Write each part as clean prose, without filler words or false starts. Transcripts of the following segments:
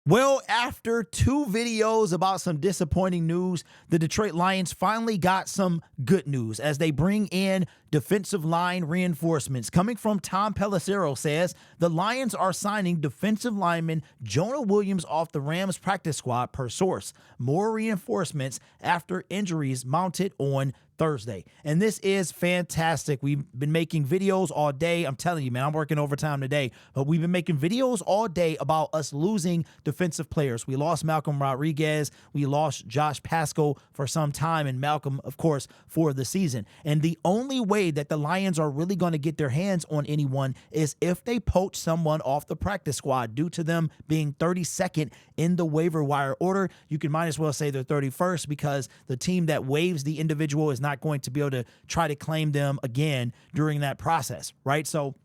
Well, after 2 videos about some disappointing news, the Detroit Lions finally got some good news as they bring in defensive line reinforcements. Coming from Tom Pelissero says the Lions are signing defensive lineman Jonah Williams off the Rams practice squad per source. More reinforcements after injuries mounted on Thursday. And this is fantastic. We've been making videos all day. I'm telling you, man, I'm working overtime today, but we've been making videos all day about us losing defensive players. We lost Malcolm Rodriguez. We lost Josh Pascal for some time, and Malcolm, of course, for the season. And the only way that the Lions are really going to get their hands on anyone is if they poach someone off the practice squad. Due to them being 32nd in the waiver wire order, you can might as well say they're 31st, because the team that waives the individual is not going to be able to try to claim them again during that process, right? So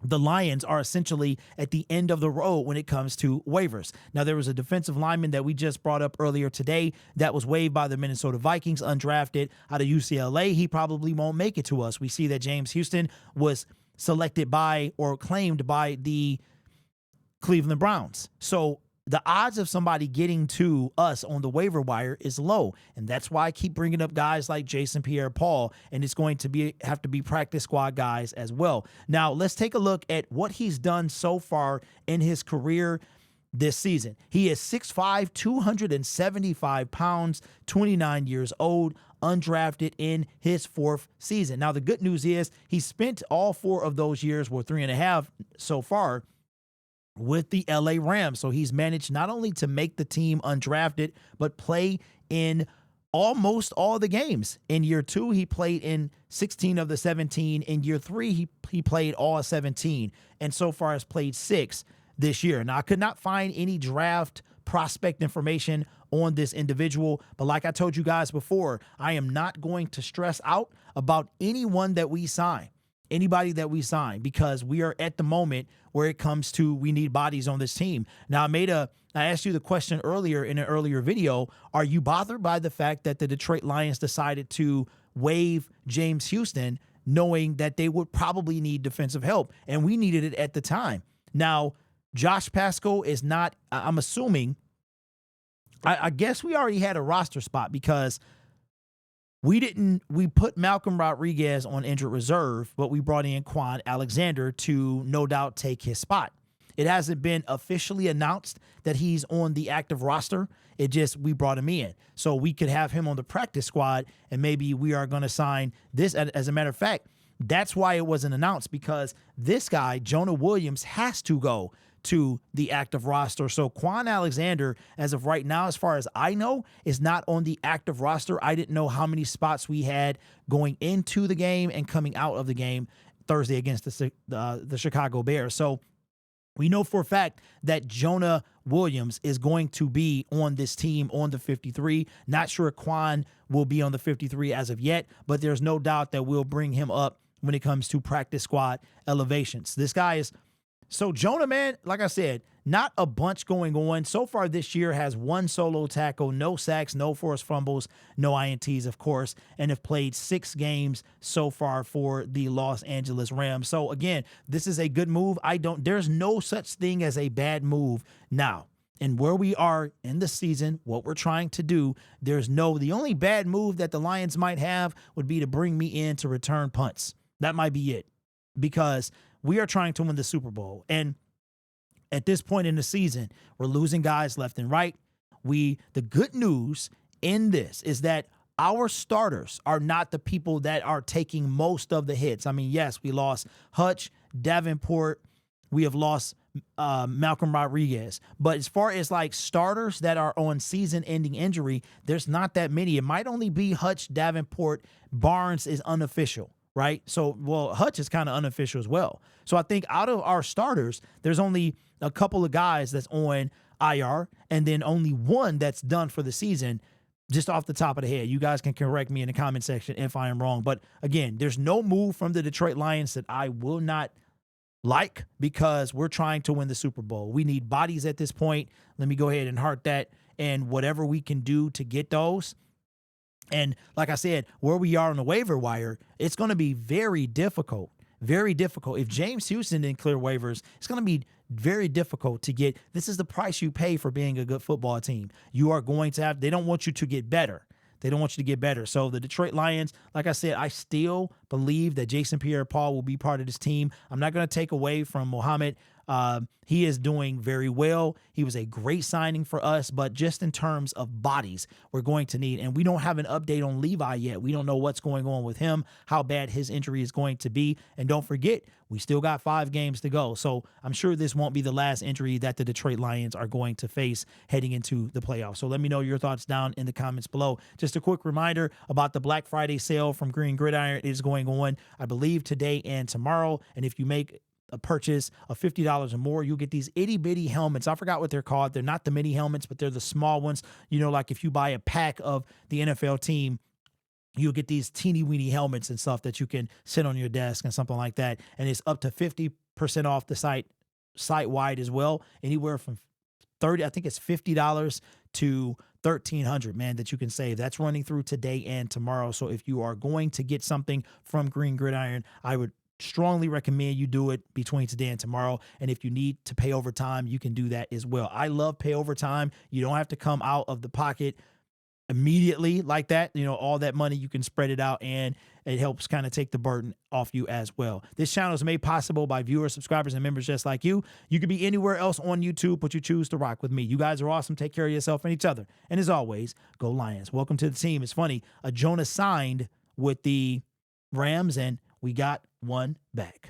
the Lions are essentially at the end of the road when it comes to waivers. Now, there was a defensive lineman that we just brought up earlier today that was waived by the Minnesota Vikings, undrafted out of UCLA. He probably won't make it to us. We see that James Houston was selected by or claimed by the Cleveland Browns. So the odds of somebody getting to us on the waiver wire is low. And that's why I keep bringing up guys like Jason Pierre-Paul, and it's going to have to be practice squad guys as well. Now, let's take a look at what he's done so far in his career this season. He is 6'5", 275 pounds, 29 years old, undrafted in his 4th season. Now, the good news is he spent all 4 of those years, or 3.5 so far, with the LA Rams. So he's managed not only to make the team undrafted, but play in almost all the games. In year 2, he played in 16 of the 17. In year 3, he played all 17, and so far has played 6 this year. Now, I could not find any draft prospect information on this individual, but like I told you guys before, I am not going to stress out about anyone that we sign. Anybody that we sign, because we are at the moment where it comes to we need bodies on this team. Now, I asked you the question earlier in an earlier video, are you bothered by the fact that the Detroit Lions decided to waive James Houston, knowing that they would probably need defensive help, and we needed it at the time? Now, Josh Pascal is not, I'm assuming, I guess we already had a roster spot, because we put Malcolm Rodriguez on injured reserve, but we brought in Quan Alexander to no doubt take his spot. It hasn't been officially announced that he's on the active roster. We brought him in so we could have him on the practice squad, and maybe we are going to sign this. As a matter of fact, that's why it wasn't announced, because this guy, Jonah Williams, has to go to the active roster. So Quan Alexander, as of right now, as far as I know, is not on the active roster. I didn't know how many spots we had going into the game and coming out of the game Thursday against the Chicago Bears. So we know for a fact that Jonah Williams is going to be on this team on the 53. Not sure Quan will be on the 53 as of yet, but there's no doubt that we'll bring him up when it comes to practice squad elevations. This guy is... So Jonah, man, like I said, not a bunch going on. So far this year has 1 solo tackle, no sacks, no forced fumbles, no INTs, of course, and have played 6 games so far for the Los Angeles Rams. So again, this is a good move. There's no such thing as a bad move now. And where we are in the season, what we're trying to do, the only bad move that the Lions might have would be to bring me in to return punts. That might be it, because we are trying to win the Super Bowl. And at this point in the season, we're losing guys left and right. The good news in this is that our starters are not the people that are taking most of the hits. I mean, yes, we lost Hutch, Davenport. We have lost Malcolm Rodriguez. But as far as like starters that are on season-ending injury, there's not that many. It might only be Hutch, Davenport. Barnes is unofficial, right? So, well, Hutch is kind of unofficial as well. So I think out of our starters, there's only a couple of guys that's on IR, and then only one that's done for the season, just off the top of the head. You guys can correct me in the comment section if I am wrong. But again, there's no move from the Detroit Lions that I will not like, because we're trying to win the Super Bowl. We need bodies at this point. Let me go ahead and heart that, and whatever we can do to get those. And like I said, where we are on the waiver wire, it's going to be very difficult. Very difficult. If James Houston didn't clear waivers, it's going to be very difficult to get. This is the price you pay for being a good football team. You are going to have, they don't want you to get better. They don't want you to get better. So the Detroit Lions, like I said, I still believe that Jason Pierre-Paul will be part of this team. I'm not going to take away from Mohamed. He is doing very well. He was a great signing for us, but just in terms of bodies, we're going to need, and we don't have an update on Levi yet. We don't know what's going on with him, how bad his injury is going to be. And don't forget, we still got 5 games to go. So I'm sure this won't be the last injury that the Detroit Lions are going to face heading into the playoffs. So let me know your thoughts down in the comments below. Just a quick reminder about the Black Friday sale from Green Gridiron. It is going on, I believe, today and tomorrow. And if you make a purchase of $50 or more, you'll get these itty bitty helmets. I forgot what they're called. They're not the mini helmets, but they're the small ones. You know, like if you buy a pack of the NFL team, you'll get these teeny weeny helmets and stuff that you can sit on your desk and something like that. And it's up to 50% off the site wide as well. Anywhere from I think it's $50 to $1,300, man, that you can save. That's running through today and tomorrow. So if you are going to get something from Green Gridiron, I would strongly recommend you do it between today and tomorrow. And if you need to pay overtime, you can do that as well. I love pay overtime. You don't have to come out of the pocket immediately like that. You know, all that money, you can spread it out, and it helps kind of take the burden off you as well. This channel is made possible by viewers, subscribers, and members just like you. You could be anywhere else on YouTube, but you choose to rock with me. You guys are awesome. Take care of yourself and each other. And as always, go Lions. Welcome to the team. It's funny, a Jonah signed with the Rams, and we got one back.